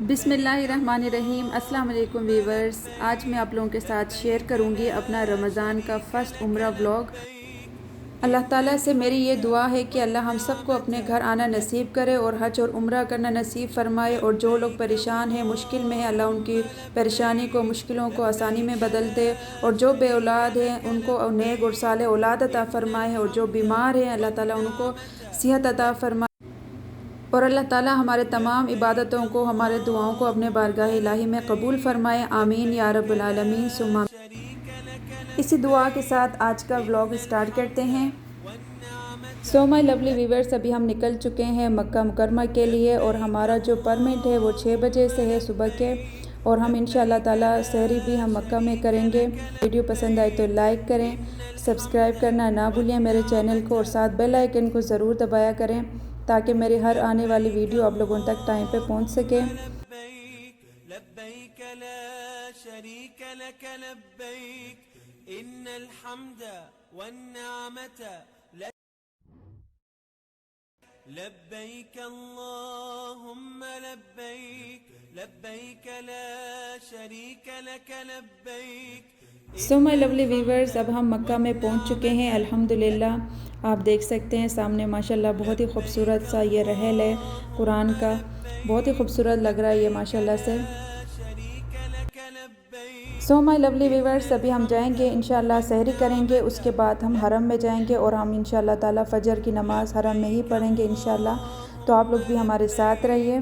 बिस्मिल्लाहिर्रहमानिर्रहीम। अस्सलाम वालेकुम वीवर्स। आज मैं आप लोगों के साथ शेयर करूंगी अपना रमज़ान का फ़र्स्ट उम्रा व्लॉग। अल्लाह ताला से मेरी ये दुआ है कि अल्लाह हम सबको अपने घर आना नसीब करे और हज और उम्रा करना नसीब फ़रमाए। और जो लोग परेशान हैं, मुश्किल में हैं, अल्लाह उनकी परेशानी को, मुश्किलों को आसानी में बदल दे। और जो बे औलाद हैं उनको नेक और साले औलाद अता फ़रमाए। और जो बीमार हैं अल्लाह ताला उनको सेहत अता फ़रमाए। और अल्लाह ताला हमारे तमाम इबादतों को, हमारे दुआओं को अपने बारगाह इलाही में कबूल फ़रमाए। आमीन या रब्बुल आलमीन सुम्मा। इसी दुआ के साथ आज का व्लॉग स्टार्ट करते हैं। सो माय लवली व्यूवर्स, अभी हम निकल चुके हैं मक्का मुकरमा के लिए। और हमारा जो परमिट है वो 6 बजे से है सुबह के। और हम इंशाअल्लाह ताला सहरी भी हम मक्का में करेंगे। वीडियो पसंद आए तो लाइक करें, सब्सक्राइब करना ना भूलें मेरे चैनल को। और साथ बेल आइकन को ज़रूर दबाया करें ताकि मेरी हर आने वाली वीडियो आप लोगों तक टाइम पे पहुंच सके। लब्बैक अल्लाहुम्मा लब्बैक लब्बैक ला शरीक luck Labbaik. So my lovely viewers, अब हम मक्का में पहुंच चुके हैं अल्हम्दुलिल्लाह। आप देख सकते हैं सामने माशाल्लाह बहुत ही खूबसूरत सा ये रहल है कुरान का। बहुत ही खूबसूरत लग रहा है ये माशाल्लाह से। सो माय लवली व्यूवर्स, अभी हम जाएंगे इंशाल्लाह सहरी करेंगे। उसके बाद हम हरम में जाएंगे और हम इंशाल्लाह ताला फ़जर की नमाज़ हरम में ही पढ़ेंगे इंशाल्लाह। तो आप लोग भी हमारे साथ रहिए।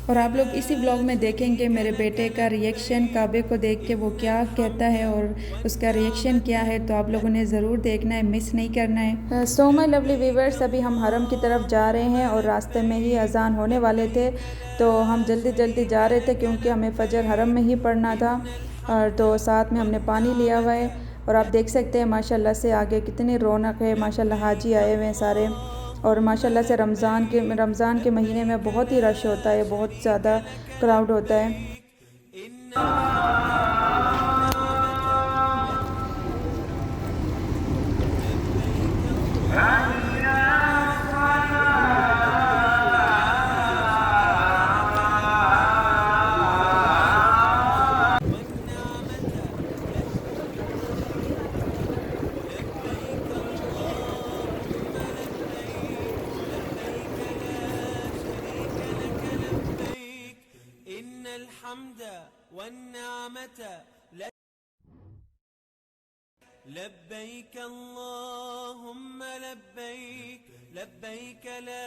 और आप लोग इसी ब्लॉग में देखेंगे मेरे बेटे का रिएक्शन, काबे को देख के वो क्या कहता है और उसका रिएक्शन क्या है। तो आप लोगों ने ज़रूर देखना है, मिस नहीं करना है। सो माय लवली व्यूवर्स, अभी हम हरम की तरफ जा रहे हैं और रास्ते में ही अजान होने वाले थे। तो हम जल्दी जल्दी जा रहे थे क्योंकि हमें फ़जर हरम में ही पढ़ना था। और तो साथ में हमने पानी लिया हुआ है। और आप देख सकते हैं माशाल्लाह से आगे कितनी रौनक है। माशाल्लाह हाजी आए हुए हैं सारे। और माशाल्लाह से रमज़ान के महीने में बहुत ही रश होता है, बहुत ज़्यादा क्राउड होता है। लब्बैक अल्लाहुम्मा लब्बैक लब्बैक ला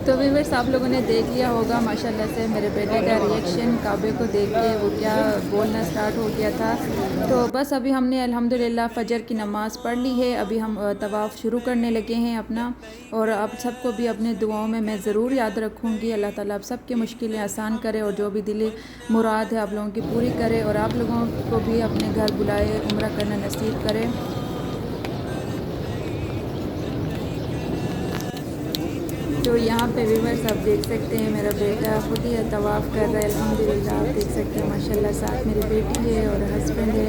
तो व्यूअर्स, आप लोगों ने देख लिया होगा माशाल्लाह से मेरे बेटे का रिएक्शन काबे को देख के वो क्या बोलना स्टार्ट हो गया था। तो बस अभी हमने अल्हम्दुलिल्लाह फ़जर की नमाज़ पढ़ ली है। अभी हम तवाफ़ शुरू करने लगे हैं अपना। और आप सबको भी अपने दुआओं में मैं ज़रूर याद रखूँगी। अल्लाह ताला आप सबकी मुश्किलें आसान करे और जो भी दिली मुराद है आप लोगों की पूरी करे। और आप लोगों को भी अपने घर बुलाए, उम्रा करना नसीब करे। तो यहाँ पे व्यूअर्स आप देख सकते हैं मेरा बेटा खुद ही तवाफ़ कर रहा है अल्हम्दुलिल्लाह। आप देख सकते हैं माशाल्लाह साथ मेरी बेटी है और हस्बैंड है।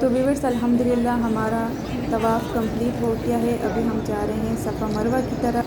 तो व्यूअर्स अल्हम्दुलिल्लाह हमारा तवाफ़ कंप्लीट हो गया है। अभी हम जा रहे हैं सफ़ा मरवा की तरफ।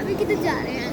अभी किधर जा रहे हैं?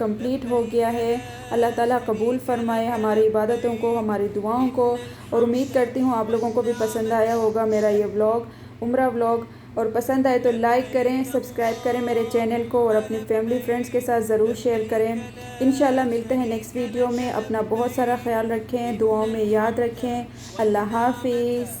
कंप्लीट हो गया है। अल्लाह ताला कबूल फ़रमाए हमारी इबादतों को, हमारी दुआओं को। और उम्मीद करती हूँ आप लोगों को भी पसंद आया होगा मेरा ये व्लॉग, उम्रा व्लॉग। और पसंद आए तो लाइक करें, सब्सक्राइब करें मेरे चैनल को और अपनी फैमिली फ्रेंड्स के साथ ज़रूर शेयर करें। इंशाल्लाह मिलते हैं नेक्स्ट वीडियो में। अपना बहुत सारा ख्याल रखें, दुआओं में याद रखें। अल्लाह हाफिज़।